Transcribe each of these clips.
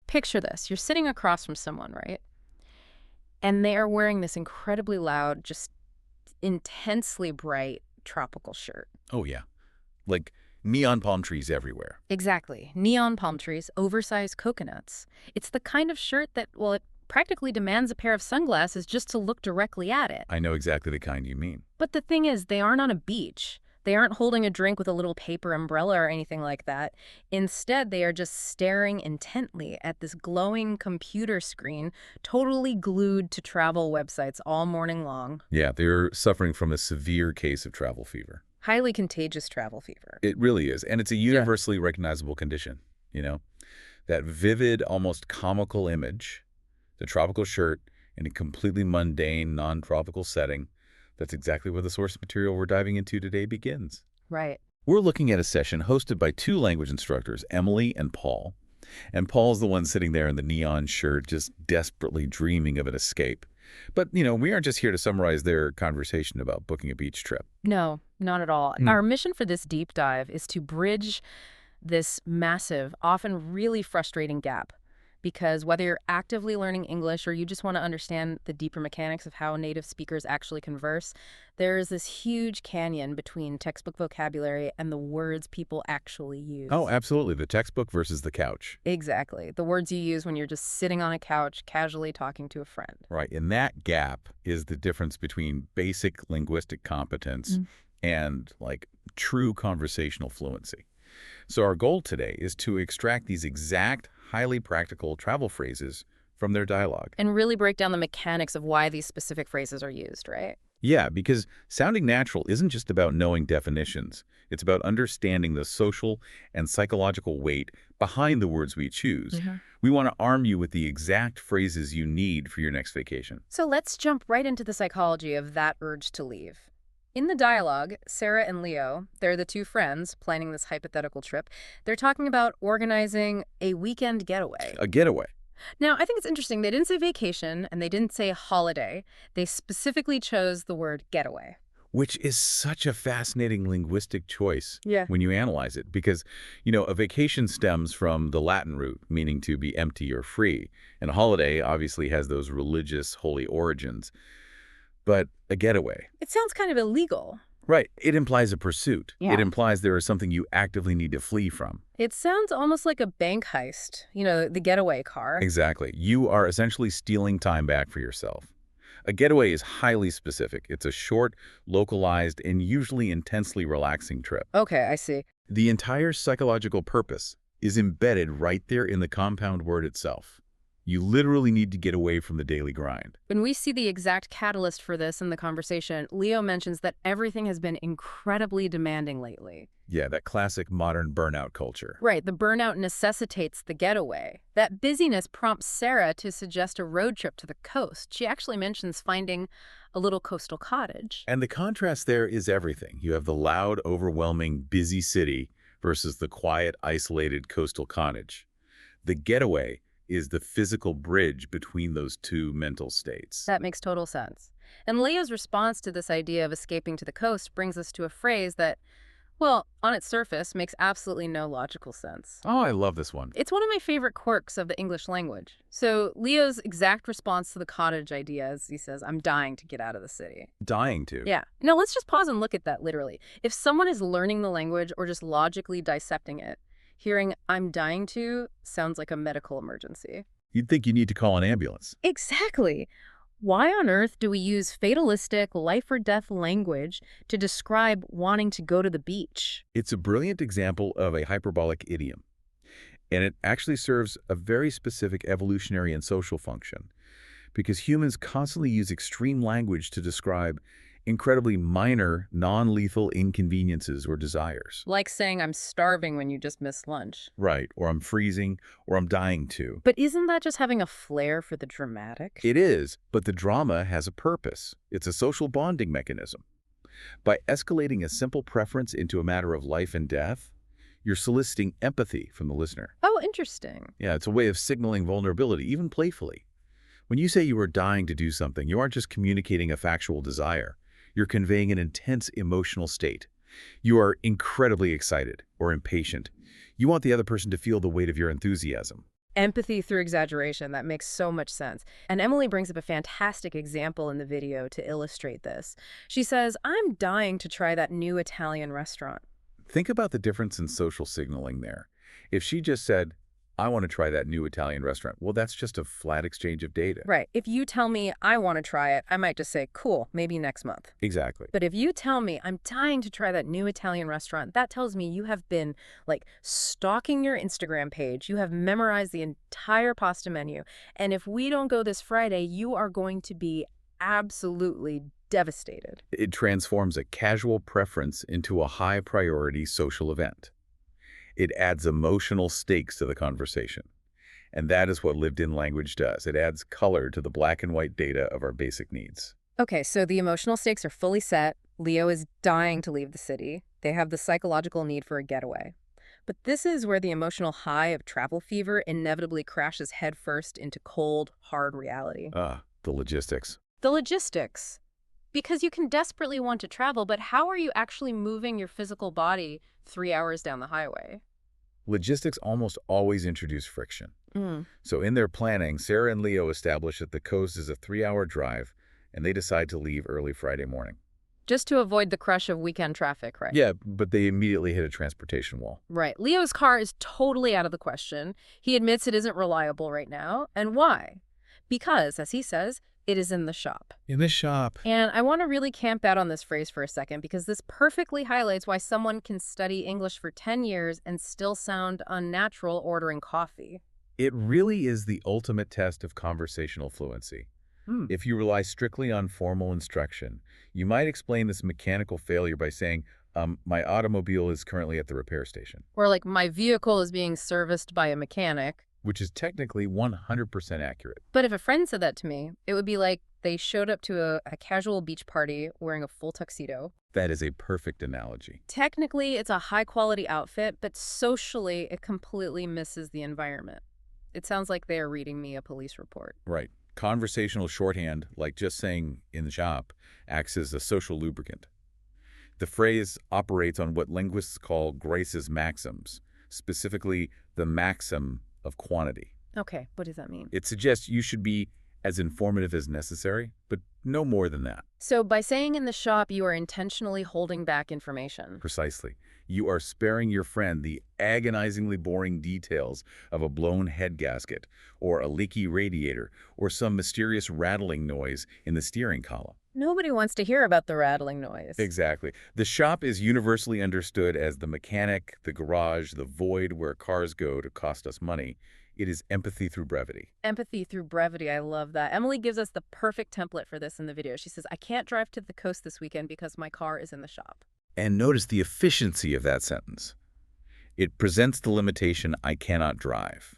picture this. You're sitting across from someone, right? And they are wearing this incredibly loud, just intensely bright tropical shirt. Oh, yeah. Like neon palm trees everywhere. Exactly. Neon palm trees, oversized coconuts. It's the kind of shirt that, well, it practically demands a pair of sunglasses just to look directly at it. I know exactly the kind you mean. But the thing is, they aren't on a beach. They aren't holding a drink with a little paper umbrella or anything like that. Instead, they are just staring intently at this glowing computer screen, totally glued to travel websites all morning long. Yeah, they're suffering from a severe case of travel fever. Highly contagious travel fever. It really is. And it's a universally recognizable condition, That vivid, almost comical image, the tropical shirt in a completely mundane, non-tropical setting. That's exactly where the source material we're diving into today begins. Right. We're looking at a session hosted by two language instructors, Emily and Paul. And Paul's the one sitting there in the neon shirt, just desperately dreaming of an escape. But, we aren't just here to summarize their conversation about booking a beach trip. No, not at all. Our mission for this deep dive is to bridge this massive, often really frustrating gap. Because whether you're actively learning English or you just want to understand the deeper mechanics of how native speakers actually converse, there is this huge canyon between textbook vocabulary and the words people actually use. Oh, absolutely. The textbook versus the couch. Exactly. The words you use when you're just sitting on a couch casually talking to a friend. Right. And that gap is the difference between basic linguistic competence and, true conversational fluency. So our goal today is to extract these exact, highly practical travel phrases from their dialogue. And really break down the mechanics of why these specific phrases are used, right? Yeah, because sounding natural isn't just about knowing definitions. It's about understanding the social and psychological weight behind the words we choose. We want to arm you with the exact phrases you need for your next vacation. So let's jump right into the psychology of that urge to leave. In the dialogue, Sarah and Leo, they're the two friends planning this hypothetical trip, they're talking about organizing a weekend getaway. A getaway. Now, I think it's interesting. They didn't say vacation and they didn't say holiday. They specifically chose the word getaway. Which is such a fascinating linguistic choice Yeah. when you analyze it. Because, a vacation stems from the Latin root, meaning to be empty or free. And a holiday obviously has those religious, holy origins. But a getaway. It sounds kind of illegal. Right. It implies a pursuit. Yeah. It implies there is something you actively need to flee from. It sounds almost like a bank heist, the getaway car. Exactly. You are essentially stealing time back for yourself. A getaway is highly specific. It's a short, localized, and usually intensely relaxing trip. Okay, I see. The entire psychological purpose is embedded right there in the compound word itself. You literally need to get away from the daily grind. When we see the exact catalyst for this in the conversation, Leo mentions that everything has been incredibly demanding lately. Yeah, that classic modern burnout culture. Right, the burnout necessitates the getaway. That busyness prompts Sarah to suggest a road trip to the coast. She actually mentions finding a little coastal cottage. And the contrast there is everything. You have the loud, overwhelming, busy city versus the quiet, isolated coastal cottage. The getaway is the physical bridge between those two mental states. That makes total sense. And Leo's response to this idea of escaping to the coast brings us to a phrase that, well, on its surface, makes absolutely no logical sense. Oh, I love this one. It's one of my favorite quirks of the English language. So Leo's exact response to the cottage idea is, he says, I'm dying to get out of the city. Dying to. Yeah. Now let's just pause and look at that literally. If someone is learning the language or just logically dissecting it, hearing I'm dying to sounds like a medical emergency. You'd think you need to call an ambulance. Exactly. Why on earth do we use fatalistic life or death language to describe wanting to go to the beach? It's a brilliant example of a hyperbolic idiom. And it actually serves a very specific evolutionary and social function. Because humans constantly use extreme language to describe incredibly minor, non-lethal inconveniences or desires. Like saying I'm starving when you just missed lunch. Right, or I'm freezing, or I'm dying to. But isn't that just having a flair for the dramatic? It is, but the drama has a purpose. It's a social bonding mechanism. By escalating a simple preference into a matter of life and death, you're soliciting empathy from the listener. Oh, interesting. Yeah, it's a way of signaling vulnerability, even playfully. When you say you are dying to do something, you aren't just communicating a factual desire. You're conveying an intense emotional state. You are incredibly excited or impatient. You want the other person to feel the weight of your enthusiasm. Empathy through exaggeration. That makes so much sense. And Emily brings up a fantastic example in the video to illustrate this. She says, I'm dying to try that new Italian restaurant. Think about the difference in social signaling there. If she just said, I want to try that new Italian restaurant, well, that's just a flat exchange of data. Right. If you tell me I want to try it, I might just say, cool, maybe next month. Exactly. But if you tell me I'm dying to try that new Italian restaurant, that tells me you have been, like, stalking your Instagram page. You have memorized the entire pasta menu. And if we don't go this Friday, you are going to be absolutely devastated. It transforms a casual preference into a high-priority social event. It adds emotional stakes to the conversation. And that is what lived-in language does. It adds color to the black and white data of our basic needs. Okay, so the emotional stakes are fully set. Leo is dying to leave the city. They have the psychological need for a getaway. But this is where the emotional high of travel fever inevitably crashes headfirst into cold, hard reality. The logistics. The logistics. Because you can desperately want to travel, but how are you actually moving your physical body 3 hours down the highway? Logistics almost always introduce friction. So in their planning, Sarah and Leo establish that the coast is a 3-hour drive, and they decide to leave early Friday morning. Just to avoid the crush of weekend traffic, right? Yeah, but they immediately hit a transportation wall. Right. Leo's car is totally out of the question. He admits it isn't reliable right now. And why? Because, as he says, it is in the shop. In the shop. And I want to really camp out on this phrase for a second because this perfectly highlights why someone can study English for 10 years and still sound unnatural ordering coffee. It really is the ultimate test of conversational fluency. If you rely strictly on formal instruction, you might explain this mechanical failure by saying, my automobile is currently at the repair station. Or like, my vehicle is being serviced by a mechanic. Which is technically 100% accurate. But if a friend said that to me, it would be like they showed up to a casual beach party wearing a full tuxedo. That is a perfect analogy. Technically, it's a high-quality outfit, but socially, it completely misses the environment. It sounds like they are reading me a police report. Right. Conversational shorthand, like just saying in the shop, acts as a social lubricant. The phrase operates on what linguists call Grace's maxims, specifically the maxim of quantity. Okay, what does that mean? It suggests you should be as informative as necessary, but no more than that. So by saying in the shop, you are intentionally holding back information. Precisely. You are sparing your friend the agonizingly boring details of a blown head gasket, or a leaky radiator, or some mysterious rattling noise in the steering column. Nobody wants to hear about the rattling noise. Exactly. The shop is universally understood as the mechanic, the garage, the void where cars go to cost us money. It is empathy through brevity. Empathy through brevity. I love that. Emily gives us the perfect template for this in the video. She says, I can't drive to the coast this weekend because my car is in the shop. And notice the efficiency of that sentence. It presents the limitation, I cannot drive.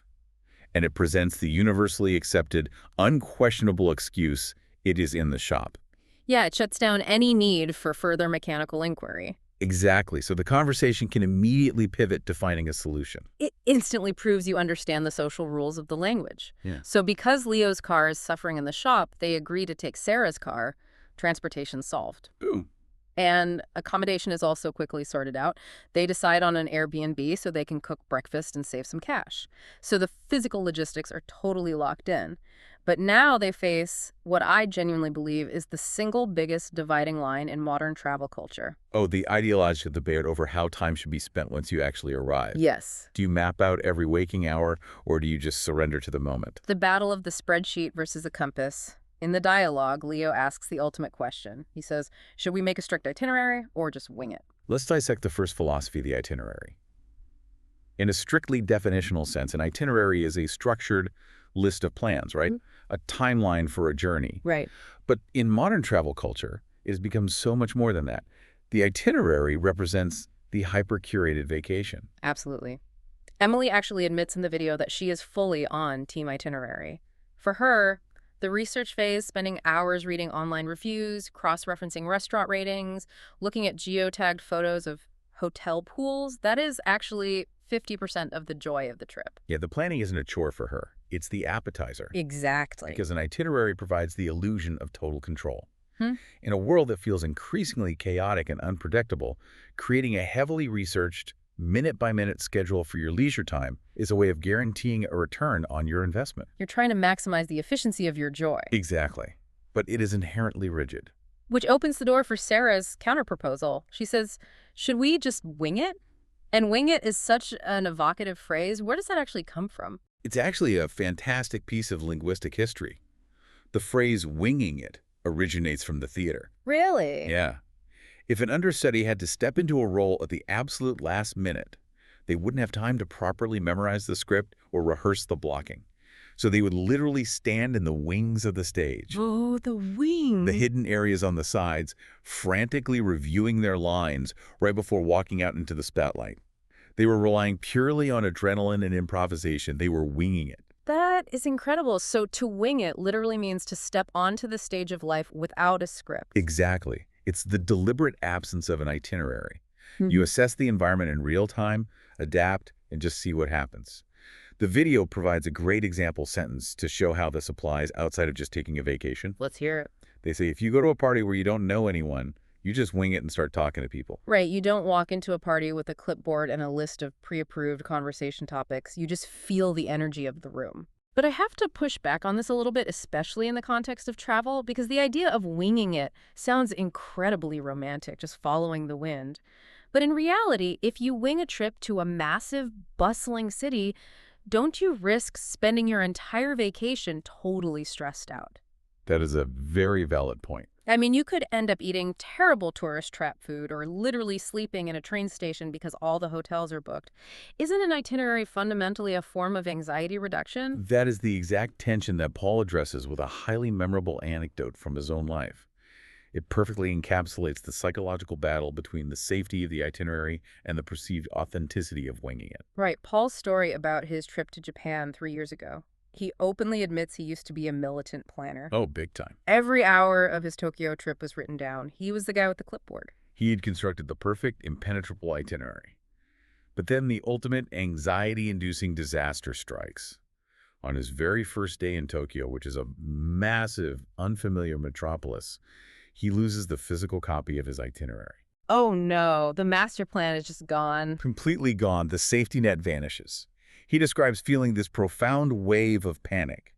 And it presents the universally accepted, unquestionable excuse, it is in the shop. Yeah, it shuts down any need for further mechanical inquiry. Exactly. So the conversation can immediately pivot to finding a solution. It instantly proves you understand the social rules of the language. Yeah. So because Leo's car is suffering in the shop, they agree to take Sarah's car. Transportation solved. Ooh. And accommodation is also quickly sorted out. They decide on an Airbnb so they can cook breakfast and save some cash. So the physical logistics are totally locked in. But now they face what I genuinely believe is the single biggest dividing line in modern travel culture. Oh, the ideological debate over how time should be spent once you actually arrive. Yes. Do you map out every waking hour, or do you just surrender to the moment? The battle of the spreadsheet versus the compass. In the dialogue, Leo asks the ultimate question. He says, should we make a strict itinerary or just wing it? Let's dissect the first philosophy, the itinerary. In a strictly definitional sense, an itinerary is a structured list of plans, right? A timeline for a journey. Right. But in modern travel culture, it has become so much more than that. The itinerary represents the hyper-curated vacation. Absolutely. Emily actually admits in the video that she is fully on Team Itinerary. For her, the research phase, spending hours reading online reviews, cross-referencing restaurant ratings, looking at geotagged photos of hotel pools, that is actually 50% of the joy of the trip. Yeah, the planning isn't a chore for her. It's the appetizer. Exactly. Because an itinerary provides the illusion of total control. In a world that feels increasingly chaotic and unpredictable, creating a heavily researched, minute-by-minute schedule for your leisure time is a way of guaranteeing a return on your investment. You're trying to maximize the efficiency of your joy. Exactly. But it is inherently rigid. Which opens the door for Sarah's counterproposal. She says, should we just wing it? And wing it is such an evocative phrase. Where does that actually come from? It's actually a fantastic piece of linguistic history. The phrase winging it originates from the theater. Really? Yeah. If an understudy had to step into a role at the absolute last minute, they wouldn't have time to properly memorize the script or rehearse the blocking. So they would literally stand in the wings of the stage. Oh, the wing. The hidden areas on the sides, frantically reviewing their lines right before walking out into the spotlight. They were relying purely on adrenaline and improvisation. They were winging it. That is incredible. So to wing it literally means to step onto the stage of life without a script. Exactly. It's the deliberate absence of an itinerary. Mhm. You assess the environment in real time, adapt, and just see what happens. The video provides a great example sentence to show how this applies outside of just taking a vacation. Let's hear it. They say if you go to a party where you don't know anyone, you just wing it and start talking to people. Right. You don't walk into a party with a clipboard and a list of pre-approved conversation topics. You just feel the energy of the room. But I have to push back on this a little bit, especially in the context of travel, because the idea of winging it sounds incredibly romantic, just following the wind. But in reality, if you wing a trip to a massive, bustling city, don't you risk spending your entire vacation totally stressed out? That is a very valid point. I mean, you could end up eating terrible tourist trap food or literally sleeping in a train station because all the hotels are booked. Isn't an itinerary fundamentally a form of anxiety reduction? That is the exact tension that Paul addresses with a highly memorable anecdote from his own life. It perfectly encapsulates the psychological battle between the safety of the itinerary and the perceived authenticity of winging it. Right. Paul's story about his trip to Japan 3 years ago. He openly admits he used to be a militant planner. Oh, big time. Every hour of his Tokyo trip was written down. He was the guy with the clipboard. He had constructed the perfect, impenetrable itinerary. But then the ultimate anxiety-inducing disaster strikes. On his very first day in Tokyo, which is a massive, unfamiliar metropolis, he loses the physical copy of his itinerary. Oh no, the master plan is just gone. Completely gone, the safety net vanishes. He describes feeling this profound wave of panic.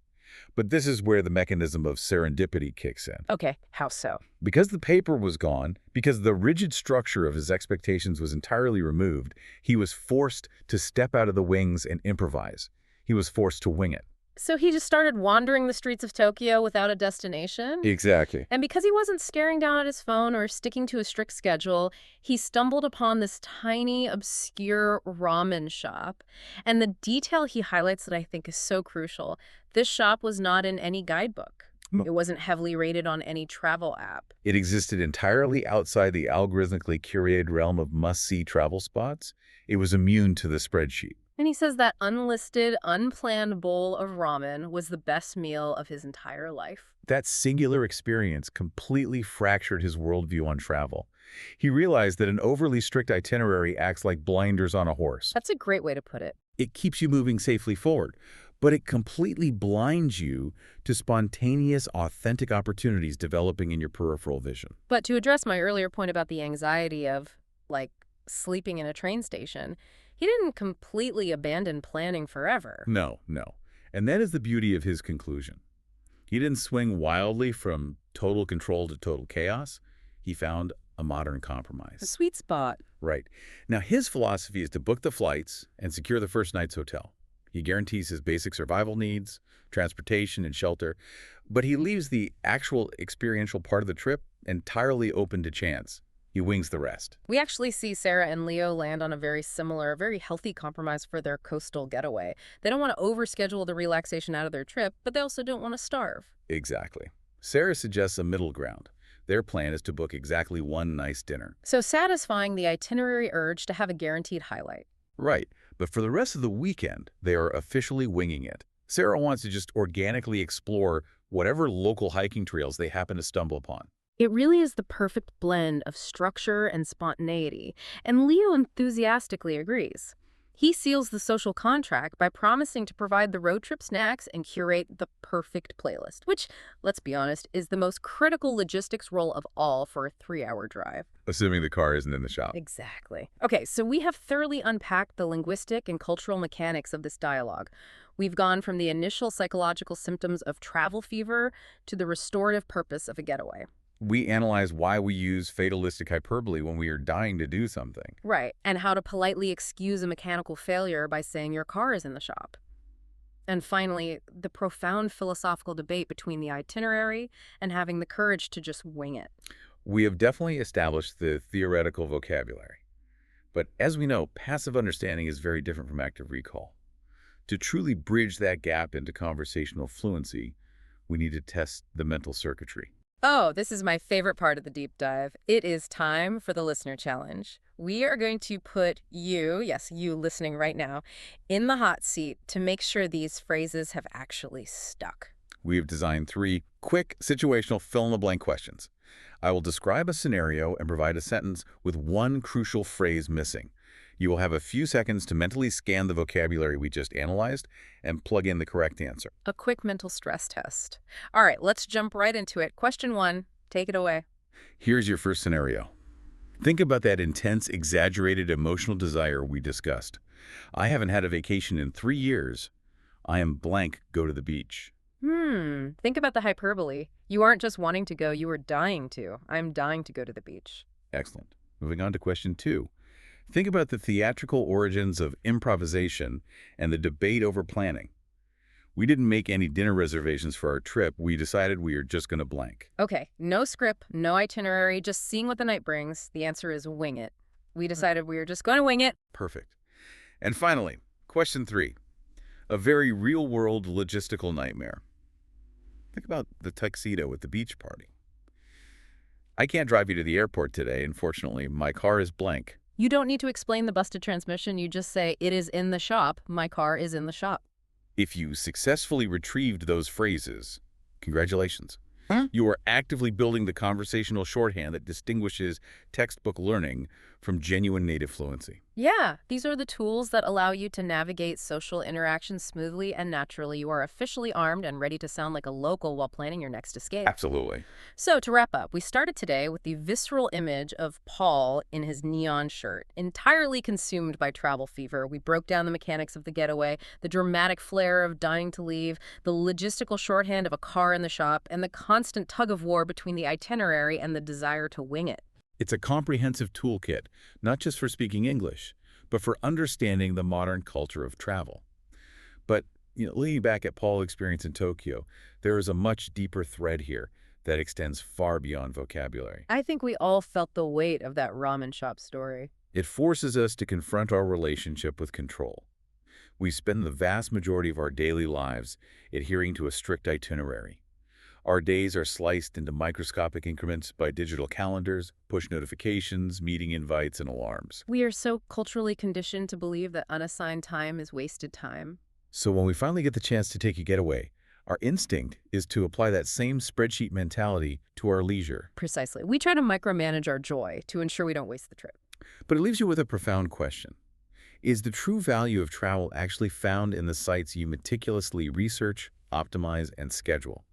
But this is where the mechanism of serendipity kicks in. Okay, how so? Because the paper was gone, because the rigid structure of his expectations was entirely removed, he was forced to step out of the wings and improvise. He was forced to wing it. So he just started wandering the streets of Tokyo without a destination? Exactly. And because he wasn't staring down at his phone or sticking to a strict schedule, he stumbled upon this tiny, obscure ramen shop. And the detail he highlights that I think is so crucial, this shop was not in any guidebook. It wasn't heavily rated on any travel app. It existed entirely outside the algorithmically curated realm of must-see travel spots. It was immune to the spreadsheet. And he says that unlisted, unplanned bowl of ramen was the best meal of his entire life. That singular experience completely fractured his worldview on travel. He realized that an overly strict itinerary acts like blinders on a horse. That's a great way to put it. It keeps you moving safely forward, but it completely blinds you to spontaneous, authentic opportunities developing in your peripheral vision. But to address my earlier point about the anxiety of, like, sleeping in a train station, he didn't completely abandon planning forever. No. And that is the beauty of his conclusion. He didn't swing wildly from total control to total chaos. He found a modern compromise. A sweet spot. Right. Now, his philosophy is to book the flights and secure the first night's hotel. He guarantees his basic survival needs, transportation, and shelter, but he leaves the actual experiential part of the trip entirely open to chance. He wings the rest. We actually see Sarah and Leo land on a very similar, very healthy compromise for their coastal getaway. They don't want to overschedule the relaxation out of their trip, but they also don't want to starve. Exactly. Sarah suggests a middle ground. Their plan is to book exactly one nice dinner. So satisfying the itinerary urge to have a guaranteed highlight. Right. But for the rest of the weekend, they are officially winging it. Sarah wants to just organically explore whatever local hiking trails they happen to stumble upon. It really is the perfect blend of structure and spontaneity, and Leo enthusiastically agrees. He seals the social contract by promising to provide the road trip snacks and curate the perfect playlist, which, let's be honest, is the most critical logistics role of all for a 3-hour drive. Assuming the car isn't in the shop. Exactly. Okay, so we have thoroughly unpacked the linguistic and cultural mechanics of this dialogue. We've gone from the initial psychological symptoms of travel fever to the restorative purpose of a getaway. We analyze why we use fatalistic hyperbole when we are dying to do something. Right, and how to politely excuse a mechanical failure by saying your car is in the shop. And finally, the profound philosophical debate between the itinerary and having the courage to just wing it. We have definitely established the theoretical vocabulary. But as we know, passive understanding is very different from active recall. To truly bridge that gap into conversational fluency, we need to test the mental circuitry. Oh, this is my favorite part of the deep dive. It is time for the listener challenge. We are going to put you, yes, you listening right now, in the hot seat to make sure these phrases have actually stuck. We have designed 3 quick situational fill-in-the-blank questions. I will describe a scenario and provide a sentence with one crucial phrase missing. You will have a few seconds to mentally scan the vocabulary we just analyzed and plug in the correct answer. A quick mental stress test. All right, let's jump right into it. Question 1, take it away. Here's your first scenario. Think about that intense, exaggerated emotional desire we discussed. I haven't had a vacation in 3 years. I am blank, go to the beach. Think about the hyperbole. You aren't just wanting to go, you are dying to. I'm dying to go to the beach. Excellent. Moving on to question 2. Think about the theatrical origins of improvisation and the debate over planning. We didn't make any dinner reservations for our trip. We decided we are just going to blank. Okay, no script, no itinerary, just seeing what the night brings. The answer is wing it. We decided we were just going to wing it. Perfect. And finally, question 3. A very real-world logistical nightmare. Think about the tuxedo at the beach party. I can't drive you to the airport today. Unfortunately, my car is blank. You don't need to explain the busted transmission. You just say, it is in the shop. My car is in the shop. If you successfully retrieved those phrases, congratulations. You are actively building the conversational shorthand that distinguishes textbook learning from genuine native fluency. Yeah, these are the tools that allow you to navigate social interactions smoothly and naturally. You are officially armed and ready to sound like a local while planning your next escape. Absolutely. So to wrap up, we started today with the visceral image of Paul in his neon shirt, entirely consumed by travel fever. We broke down the mechanics of the getaway, the dramatic flair of dying to leave, the logistical shorthand of a car in the shop, and the constant tug-of-war between the itinerary and the desire to wing it. It's a comprehensive toolkit, not just for speaking English, but for understanding the modern culture of travel. But, looking back at Paul's experience in Tokyo, there is a much deeper thread here that extends far beyond vocabulary. I think we all felt the weight of that ramen shop story. It forces us to confront our relationship with control. We spend the vast majority of our daily lives adhering to a strict itinerary. Our days are sliced into microscopic increments by digital calendars, push notifications, meeting invites, and alarms. We are so culturally conditioned to believe that unassigned time is wasted time. So when we finally get the chance to take a getaway, our instinct is to apply that same spreadsheet mentality to our leisure. Precisely. We try to micromanage our joy to ensure we don't waste the trip. But it leaves you with a profound question. Is the true value of travel actually found in the sites you meticulously research, optimize, and schedule?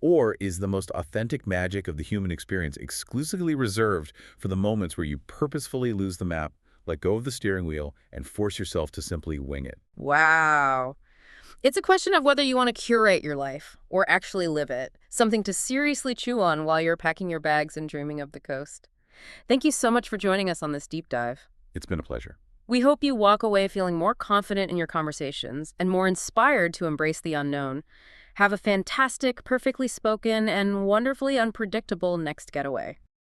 Or is the most authentic magic of the human experience exclusively reserved for the moments where you purposefully lose the map, let go of the steering wheel, and force yourself to simply wing it? Wow. It's a question of whether you want to curate your life or actually live it, something to seriously chew on while you're packing your bags and dreaming of the coast. Thank you so much for joining us on this deep dive. It's been a pleasure. We hope you walk away feeling more confident in your conversations and more inspired to embrace the unknown. Have a fantastic, perfectly spoken, and wonderfully unpredictable next getaway.